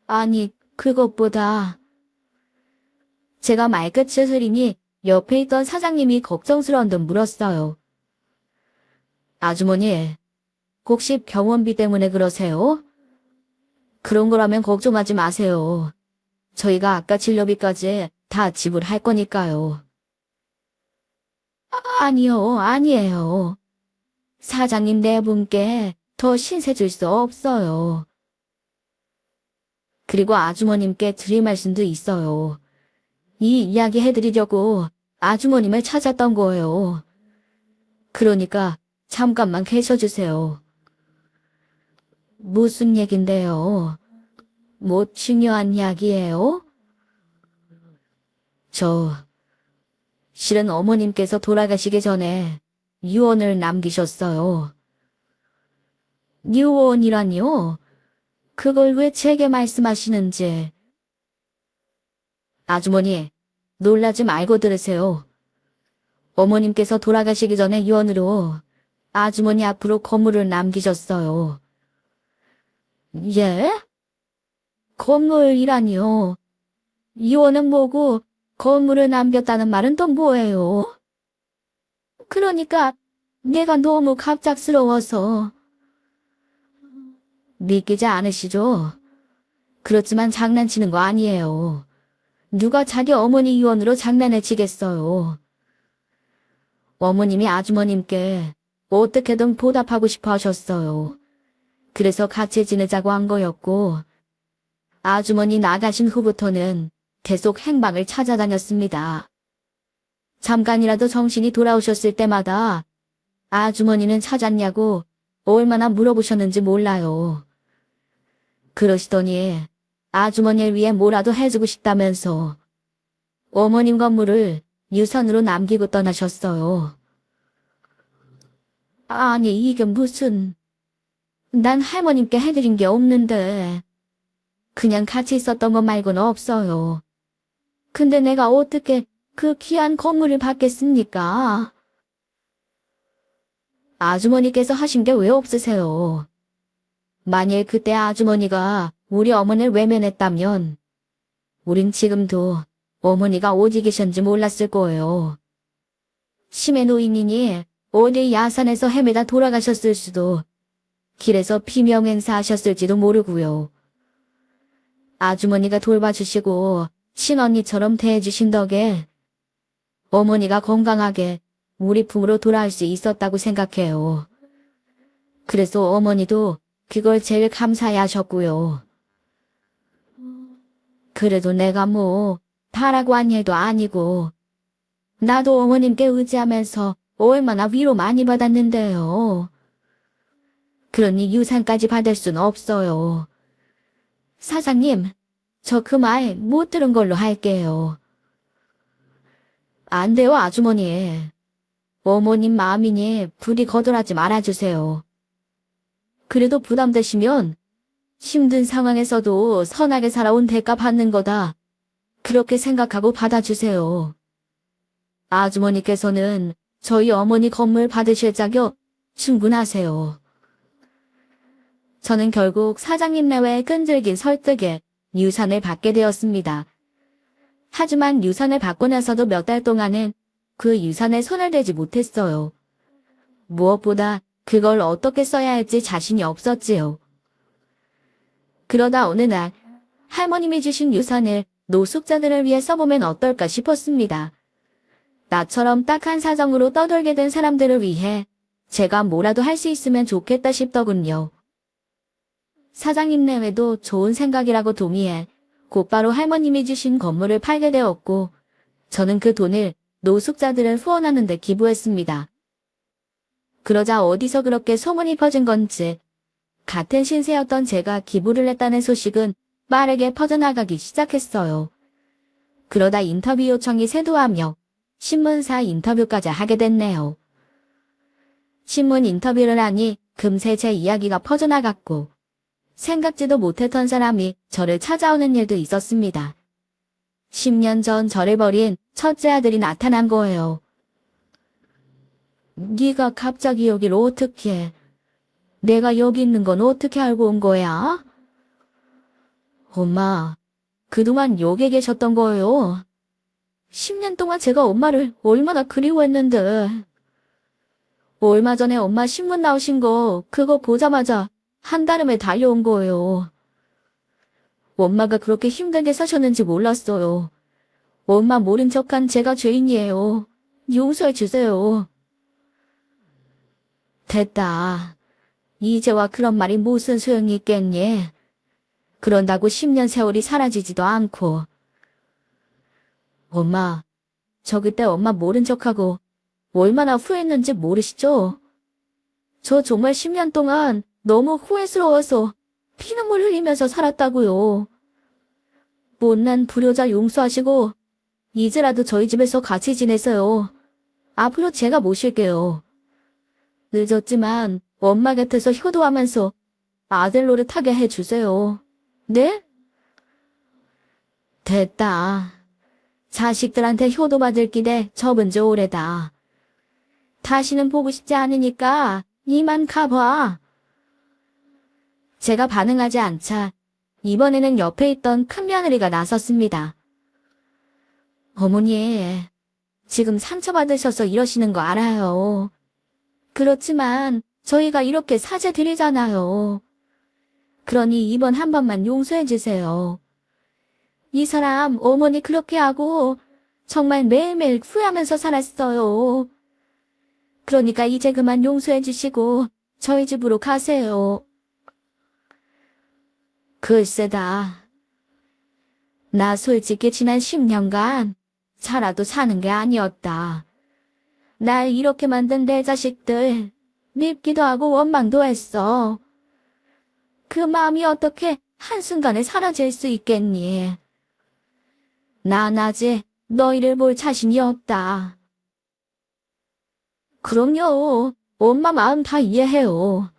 아니, 그것보다 제가 말끝을 흐리니 옆에 있던 사장님이 걱정스러운 듯 물었어요. 아주머니, 혹시 병원비 때문에 그러세요? 그런 거라면 걱정하지 마세요. 저희가 아까 진료비까지 다 지불할 거니까요. 아니에요. 사장님 네 분께 더 신세 줄 수 없어요. 그리고 아주머님께 드릴 말씀도 있어요. 이 이야기 해드리려고 아주머님을 찾았던 거예요. 그러니까 잠깐만 계셔주세요. 무슨 얘긴데요? 뭐 중요한 이야기예요? 실은 어머님께서 돌아가시기 전에 유언을 남기셨어요. 유언이라니요? 그걸 왜 제게 말씀하시는지. 아주머니, 놀라지 말고 들으세요. 어머님께서 돌아가시기 전에 유언으로 아주머니 앞으로 건물을 남기셨어요. 예? 건물이라니요? 유언은 뭐고 건물을 남겼다는 말은 또 뭐예요? 그러니까 내가 너무 갑작스러워서. 믿기지 않으시죠? 그렇지만 장난치는 거 아니에요. 누가 자기 어머니 유언으로 장난을 치겠어요. 어머님이 아주머님께 어떻게든 보답하고 싶어 하셨어요. 그래서 같이 지내자고 한 거였고, 아주머니 나가신 후부터는 계속 행방을 찾아다녔습니다. 잠깐이라도 정신이 돌아오셨을 때마다 아주머니는 찾았냐고 얼마나 물어보셨는지 몰라요. 그러시더니 아주머니를 위해 뭐라도 해주고 싶다면서 어머님 건물을 유산으로 남기고 떠나셨어요. 아니 이게 무슨... 난 할머님께 해드린 게 없는데 그냥 같이 있었던 것 말고는 없어요. 근데 내가 어떻게 그 귀한 건물을 받겠습니까? 아주머니께서 하신 게 왜 없으세요? 만일 그때 아주머니가 우리 어머니를 외면했다면 우린 지금도 어머니가 어디 계셨는지 몰랐을 거예요. 치매 노인이니 어디 야산에서 헤매다 돌아가셨을 수도, 길에서 비명행사 하셨을지도 모르고요. 아주머니가 돌봐주시고 친언니처럼 대해주신 덕에 어머니가 건강하게 우리 품으로 돌아올 수 있었다고 생각해요. 그래서 어머니도 그걸 제일 감사해 하셨고요. 그래도 내가 뭐 다라고 한 일도 아니고 나도 어머님께 의지하면서 얼마나 위로 많이 받았는데요. 그러니 유산까지 받을 순 없어요. 사장님, 저 그 말 못 들은 걸로 할게요. 안 돼요, 아주머니. 어머님 마음이니 부디 거절하지 말아주세요. 그래도 부담되시면 힘든 상황에서도 선하게 살아온 대가 받는 거다, 그렇게 생각하고 받아주세요. 아주머니께서는 저희 어머니 건물 받으실 자격 충분하세요. 저는 결국 사장님 내외의 끈질긴 설득에 유산을 받게 되었습니다. 하지만 유산을 받고 나서도 몇 달 동안은 그 유산에 손을 대지 못했어요. 무엇보다 그걸 어떻게 써야 할지 자신이 없었지요. 그러다 어느 날 할머님이 주신 유산을 노숙자들을 위해 써보면 어떨까 싶었습니다. 나처럼 딱한 사정으로 떠돌게 된 사람들을 위해 제가 뭐라도 할 수 있으면 좋겠다 싶더군요. 사장님 내외도 좋은 생각이라고 동의해 곧바로 할머님이 주신 건물을 팔게 되었고, 저는 그 돈을 노숙자들을 후원하는 데 기부했습니다. 그러자 어디서 그렇게 소문이 퍼진 건지 같은 신세였던 제가 기부를 했다는 소식은 빠르게 퍼져나가기 시작했어요. 그러다 인터뷰 요청이 쇄도하며 신문사 인터뷰까지 하게 됐네요. 신문 인터뷰를 하니 금세 제 이야기가 퍼져나갔고, 생각지도 못했던 사람이 저를 찾아오는 일도 있었습니다. 10년 전 저를 버린 첫째 아들이 나타난 거예요. 네가 갑자기 여길 어떻게... 내가 여기 있는 건 어떻게 알고 온 거야? 엄마, 그동안 여기에 계셨던 거예요. 10년 동안 제가 엄마를 얼마나 그리워했는데. 얼마 전에 엄마 신문 나오신 거 그거 보자마자 한달음에 달려온 거예요. 엄마가 그렇게 힘들게 사셨는지 몰랐어요. 엄마 모른 척한 제가 죄인이에요. 용서해 주세요. 됐다. 이제와 그런 말이 무슨 소용이 있겠니? 그런다고 10년 세월이 사라지지도 않고. 엄마, 저 그때 엄마 모른 척하고 얼마나 후회했는지 모르시죠? 저 정말 10년 동안 너무 후회스러워서 피눈물 흘리면서 살았다고요. 못난 불효자 용서하시고 이제라도 저희 집에서 같이 지내세요. 앞으로 제가 모실게요. 늦었지만 엄마 곁에서 효도하면서 아들 노릇하게 해주세요. 네? 됐다. 자식들한테 효도받을 길에 접은 지 오래다. 다시는 보고 싶지 않으니까 이만 가봐. 제가 반응하지 않자 이번에는 옆에 있던 큰며느리가 나섰습니다. 어머니, 지금 상처받으셔서 이러시는 거 알아요. 그렇지만 저희가 이렇게 사죄드리잖아요. 그러니 이번 한 번만 용서해 주세요. 이 사람 어머니 그렇게 하고 정말 매일매일 후회하면서 살았어요. 그러니까 이제 그만 용서해 주시고 저희 집으로 가세요. 글쎄다. 나 솔직히 지난 10년간 살아도 사는 게 아니었다. 날 이렇게 만든 내 자식들 밉기도 하고 원망도 했어. 그 마음이 어떻게 한순간에 사라질 수 있겠니? 난 아직 너희를 볼 자신이 없다. 그럼요. 엄마 마음 다 이해해요.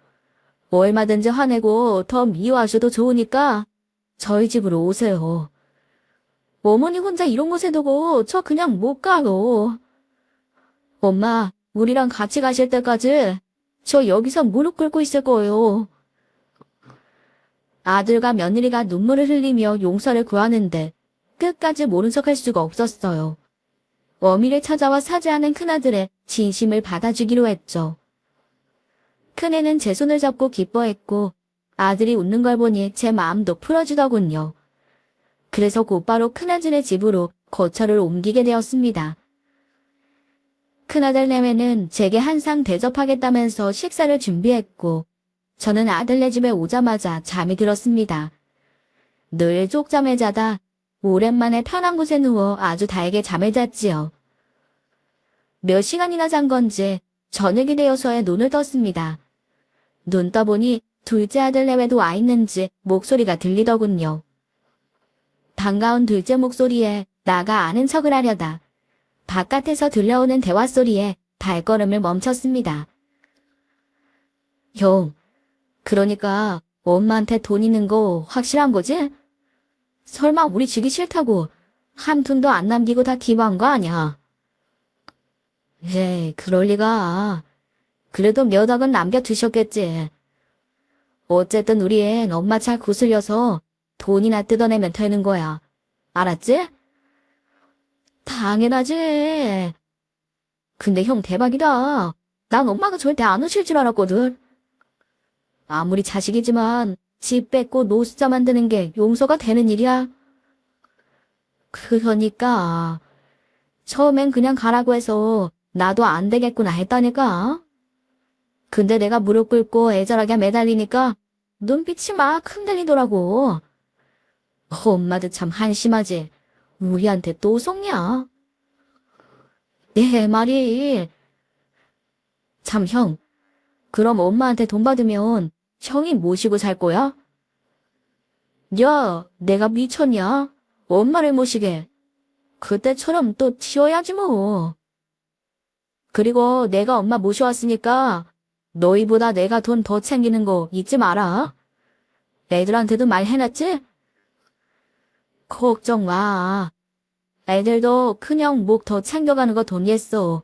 얼마든지 화내고 더 미워하셔도 좋으니까 저희 집으로 오세요. 어머니 혼자 이런 곳에 두고 저 그냥 못 가요. 엄마, 우리랑 같이 가실 때까지 저 여기서 무릎 꿇고 있을 거예요. 아들과 며느리가 눈물을 흘리며 용서를 구하는데 끝까지 모른 척할 수가 없었어요. 어미를 찾아와 사죄하는 큰아들의 진심을 받아주기로 했죠. 큰애는 제 손을 잡고 기뻐했고 아들이 웃는 걸 보니 제 마음도 풀어주더군요. 그래서 곧바로 큰아들의 집으로 거처를 옮기게 되었습니다. 큰아들 내외는 제게 한 상 대접하겠다면서 식사를 준비했고 저는 아들네 집에 오자마자 잠이 들었습니다. 늘 쪽잠을 자다 오랜만에 편한 곳에 누워 아주 달게 잠을 잤지요. 몇 시간이나 잔 건지 저녁이 되어서야 눈을 떴습니다. 눈 떠보니 둘째 아들 내외도 와 있는지 목소리가 들리더군요. 반가운 둘째 목소리에 나가 아는 척을 하려다 바깥에서 들려오는 대화 소리에 발걸음을 멈췄습니다. 형, 그러니까 엄마한테 돈 있는 거 확실한 거지? 설마 우리 지기 싫다고 한 푼도 안 남기고 다 기부한 거 아니야? 에이, 그럴 리가. 그래도 몇 억은 남겨두셨겠지. 어쨌든 우리 앤 엄마 잘 구슬려서 돈이나 뜯어내면 되는 거야. 알았지? 당연하지. 근데 형 대박이다. 난 엄마가 절대 안 오실 줄 알았거든. 아무리 자식이지만 집 뺏고 노숙자 만드는 게 용서가 되는 일이야? 그러니까 처음엔 그냥 가라고 해서 나도 안 되겠구나 했다니까. 근데 내가 무릎 꿇고 애절하게 매달리니까 눈빛이 막 흔들리더라고. 엄마도 참 한심하지. 우리한테 또 속냐? 내 말이. 참 형, 그럼 엄마한테 돈 받으면 형이 모시고 살 거야? 야, 내가 미쳤냐? 엄마를 모시게. 그때처럼 또 튀어야지 뭐. 그리고 내가 엄마 모셔왔으니까 너희보다 내가 돈 더 챙기는 거 잊지 마라. 애들한테도 말해놨지? 걱정 마. 애들도 큰형 목 더 챙겨가는 거 동의했어.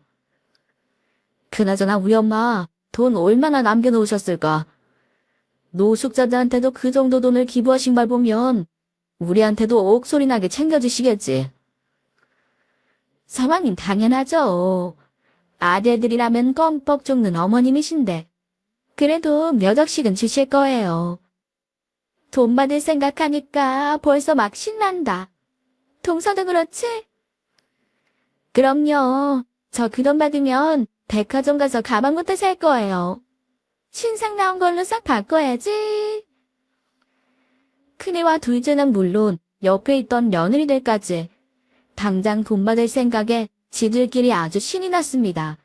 그나저나 우리 엄마 돈 얼마나 남겨놓으셨을까? 노숙자들한테도 그 정도 돈을 기부하신 걸 보면 우리한테도 옥소리 나게 챙겨주시겠지. 사방님 당연하죠. 아들들이라면 껌뻑 죽는 어머님이신데 그래도 몇 억씩은 주실 거예요. 돈 받을 생각하니까 벌써 막 신난다. 동서도 그렇지? 그럼요. 저 그 돈 받으면 백화점 가서 가방부터 살 거예요. 신상 나온 걸로 싹 바꿔야지. 큰애와 둘째는 물론 옆에 있던 며느리들까지 당장 돈 받을 생각에 지들끼리 아주 신이 났습니다.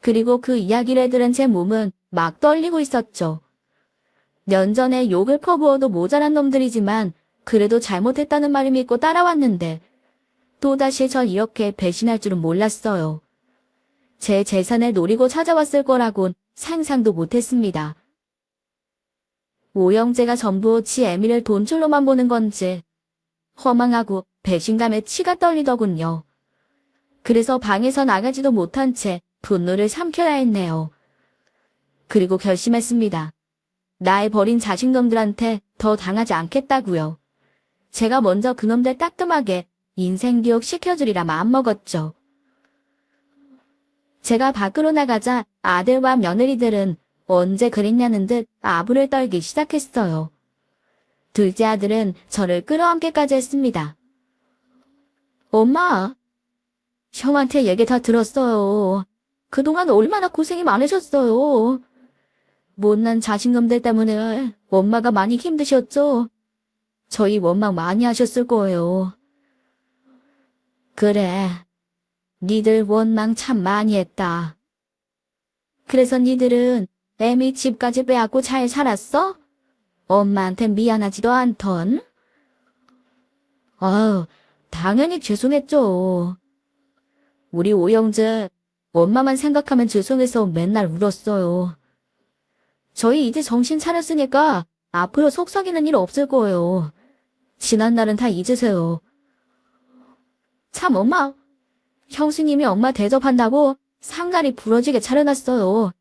그리고 그 이야기를 들은 제 몸은 막 떨리고 있었죠. 면전에 욕을 퍼부어도 모자란 놈들이지만 그래도 잘못했다는 말을 믿고 따라왔는데 또다시 절 이렇게 배신할 줄은 몰랐어요. 제 재산을 노리고 찾아왔을 거라곤 상상도 못했습니다. 오영재가 전부 지 애미를 돈줄로만 보는 건지 허망하고 배신감에 치가 떨리더군요. 그래서 방에서 나가지도 못한 채 분노를 삼켜야 했네요. 그리고 결심했습니다. 나의 버린 자식놈들한테 더 당하지 않겠다고요. 제가 먼저 그놈들 따끔하게 인생교육 시켜주리라 마음먹었죠. 제가 밖으로 나가자 아들과 며느리들은 언제 그랬냐는 듯 아부를 떨기 시작했어요. 둘째 아들은 저를 끌어안기까지 했습니다. 엄마, 형한테 얘기 다 들었어요. 그동안 얼마나 고생이 많으셨어요. 못난 자식놈들 때문에 엄마가 많이 힘드셨죠? 저희 원망 많이 하셨을 거예요. 그래, 니들 원망 참 많이 했다. 그래서 니들은 애미 집까지 빼앗고 잘 살았어? 엄마한테 미안하지도 않던? 당연히 죄송했죠. 우리 오영재, 엄마만 생각하면 죄송해서 맨날 울었어요. 저희 이제 정신 차렸으니까 앞으로 속썩이는 일 없을 거예요. 지난 날은 다 잊으세요. 참 엄마, 형수님이 엄마 대접한다고 상다리 부러지게 차려놨어요.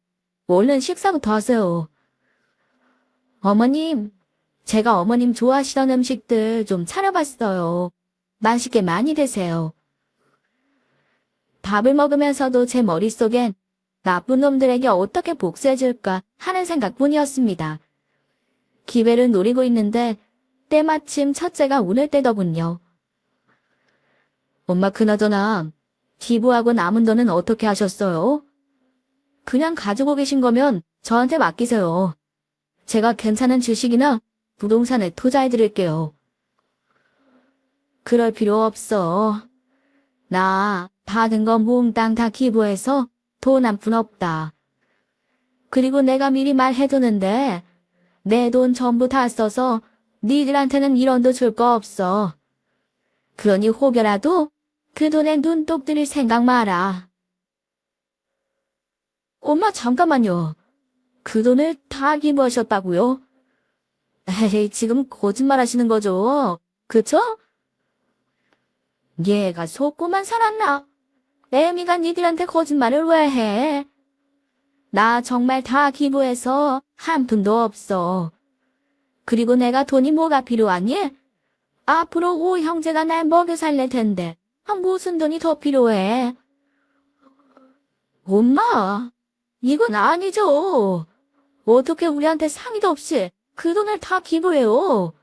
얼른 식사부터 하세요. 어머님, 제가 어머님 좋아하시던 음식들 좀 차려봤어요. 맛있게 많이 드세요. 밥을 먹으면서도 제 머릿속엔 나쁜 놈들에게 어떻게 복수해줄까 하는 생각뿐이었습니다. 기회를 노리고 있는데 때마침 첫째가 운을 떼더군요. 엄마 그나저나 기부하고 남은 돈은 어떻게 하셨어요? 그냥 가지고 계신 거면 저한테 맡기세요. 제가 괜찮은 주식이나 부동산에 투자해드릴게요. 그럴 필요 없어. 나 받은 거 몽땅 다 기부해서 돈 한 푼 없다. 그리고 내가 미리 말해두는데 내 돈 전부 다 써서 니들한테는 1원도 줄 거 없어. 그러니 혹여라도 그 돈에 눈독 들일 생각 마라. 엄마 잠깐만요. 그 돈을 다 기부하셨다고요? 에이, 지금 거짓말 하시는 거죠? 그쵸? 얘가 속고만 살았나? 애미가 니들한테 거짓말을 왜 해? 나 정말 다 기부해서 한 푼도 없어. 그리고 내가 돈이 뭐가 필요하니? 앞으로 오 형제가 날 먹여 살릴 텐데 무슨 돈이 더 필요해? 엄마, 이건 아니죠. 어떻게 우리한테 상의도 없이 그 돈을 다 기부해요?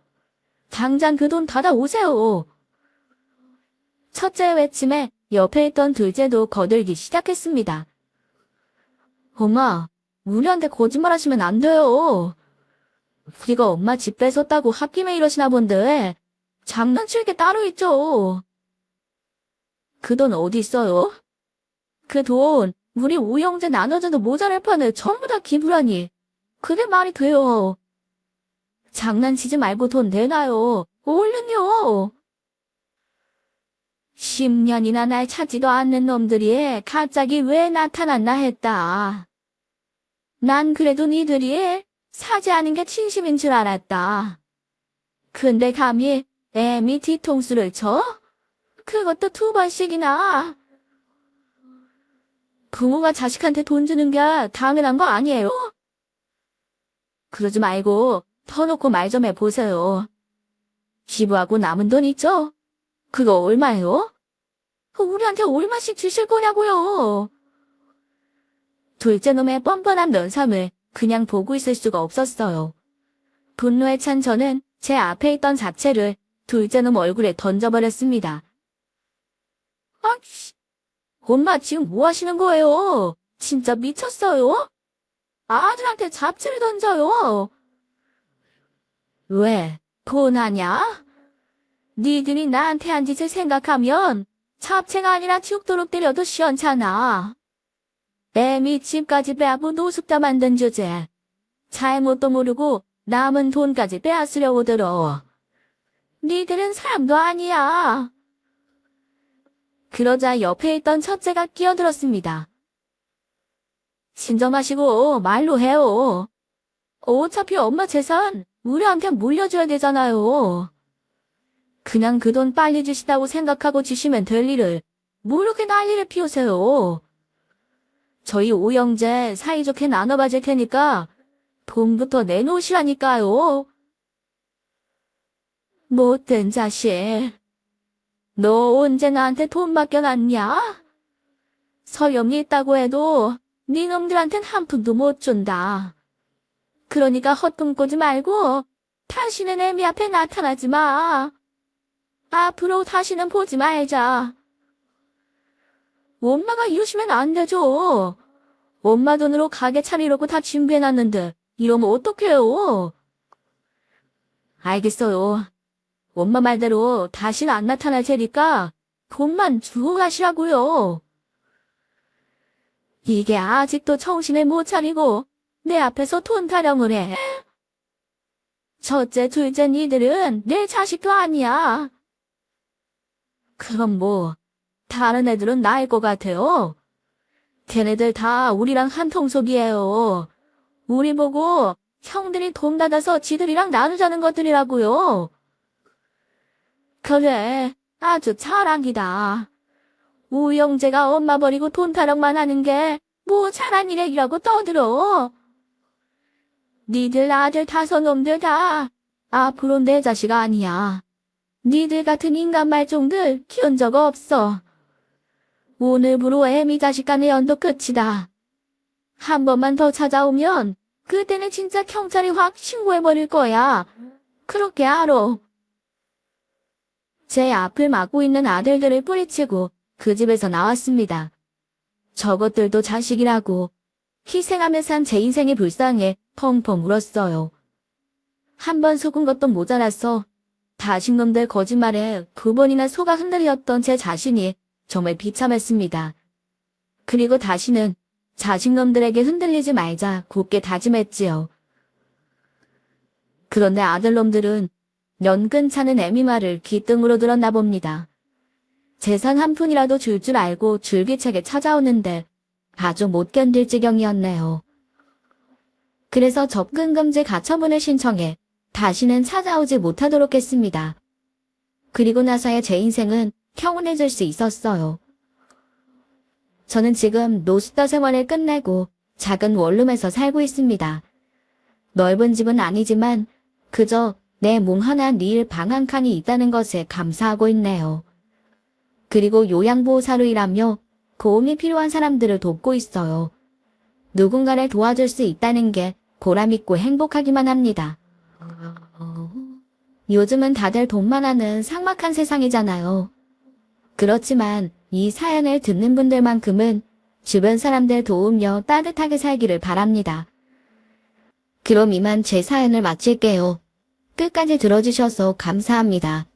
당장 그 돈 받아오세요. 첫째의 외침에 옆에 있던 둘째도 거들기 시작했습니다. 엄마, 우리한테 거짓말 하시면 안 돼요. 우리가 엄마 집 뺏었다고 홧김에 이러시나 본데 장난칠 게 따로 있죠. 그 돈 어디 있어요? 그 돈 우리 오영재 나눠줘도 모자랄 판을 전부 다 기부라니. 그게 말이 돼요. 장난치지 말고 돈 내놔요. 얼른요. 10년이나 날 찾지도 않는 놈들이 갑자기 왜 나타났나 했다. 난 그래도 니들이 사죄하는 게 진심인 줄 알았다. 근데 감히 애미 뒤통수를 쳐? 그것도 2번씩이나. 부모가 자식한테 돈 주는 게 당연한 거 아니에요? 그러지 말고 터놓고 말 좀 해보세요. 기부하고 남은 돈 있죠? 그거 얼마예요? 우리한테 얼마씩 주실 거냐고요? 둘째 놈의 뻔뻔한 면삼을 그냥 보고 있을 수가 없었어요. 분노에 찬 저는 제 앞에 있던 잡채를 둘째 놈 얼굴에 던져버렸습니다. 아씨, 엄마 지금 뭐 하시는 거예요? 진짜 미쳤어요? 아들한테 잡채를 던져요. 왜? 고나냐? 니들이 나한테 한 짓을 생각하면 잡채가 아니라 죽도록 때려도 시원찮아. 애미 집까지 빼앗고 노숙자 만든 주제. 잘못도 모르고 남은 돈까지 빼앗으려고 들어. 니들은 사람도 아니야. 그러자 옆에 있던 첫째가 끼어들었습니다. 진정하시고 말로 해요. 어차피 엄마 재산 우리한테 물려줘야 되잖아요. 그냥 그 돈 빨리 주시다고 생각하고 주시면 될 일을 뭐 이렇게 난리를 피우세요. 저희 오형제 사이좋게 나눠 가질 테니까 돈부터 내놓으시라니까요. 못된 자식. 너 언제 나한테 돈 맡겨놨냐? 서염이 있다고 해도 네 놈들한텐 한 푼도 못 준다. 그러니까 헛꿈 꾸지 말고 다시는 애미 앞에 나타나지 마. 앞으로 다시는 보지 말자. 엄마가 이러시면 안 되죠. 엄마 돈으로 가게 차리려고 다 준비해놨는데 이러면 어떡해요? 알겠어요. 엄마 말대로 다시는 안 나타날 테니까 돈만 주고 가시라고요. 이게 아직도 정신을 못 차리고 내 앞에서 돈 타령을 해. 첫째, 둘째 니들은 내 자식도 아니야. 그럼 뭐 다른 애들은 나일 것 같아요. 걔네들 다 우리랑 한 통속이에요. 우리 보고 형들이 돈 받아서 지들이랑 나누자는 것들이라고요. 그래, 아주 자랑이다. 우영재가 엄마 버리고 돈 타령만 하는 게 뭐 잘한 일이라고 떠들어. 니들 아들 5놈들 다 앞으로 내 자식 아니야. 니들 같은 인간 말종들 키운 적 없어. 오늘부로 애미 자식 간의 연도 끝이다. 한 번만 더 찾아오면 그때는 진짜 경찰이 확 신고해버릴 거야. 그렇게 알아. 제 앞을 막고 있는 아들들을 뿌리치고 그 집에서 나왔습니다. 저것들도 자식이라고 희생하며 산 제 인생이 불쌍해 펑펑 울었어요. 한 번 속은 것도 모자라서 자식놈들 거짓말에 2번이나 속아 흔들렸던 제 자신이 정말 비참했습니다. 그리고 다시는 자식놈들에게 흔들리지 말자 굳게 다짐했지요. 그런데 아들놈들은 연근찮은 애미 말을 귀등으로 들었나 봅니다. 재산 한 푼이라도 줄 줄 알고 줄기차게 찾아오는데 아주 못 견딜 지경이었네요. 그래서 접근금지 가처분을 신청해 다시는 찾아오지 못하도록 했습니다. 그리고 나서야 제 인생은 평온해질 수 있었어요. 저는 지금 노숙자 생활을 끝내고 작은 원룸에서 살고 있습니다. 넓은 집은 아니지만 그저 내 몸 하나 닐 방 한 칸이 있다는 것에 감사하고 있네요. 그리고 요양보호사로 일하며 도움이 필요한 사람들을 돕고 있어요. 누군가를 도와줄 수 있다는 게 보람있고 행복하기만 합니다. 요즘은 다들 돈만 하는 삭막한 세상이잖아요. 그렇지만 이 사연을 듣는 분들만큼은 주변 사람들 도우며 따뜻하게 살기를 바랍니다. 그럼 이만 제 사연을 마칠게요. 끝까지 들어주셔서 감사합니다.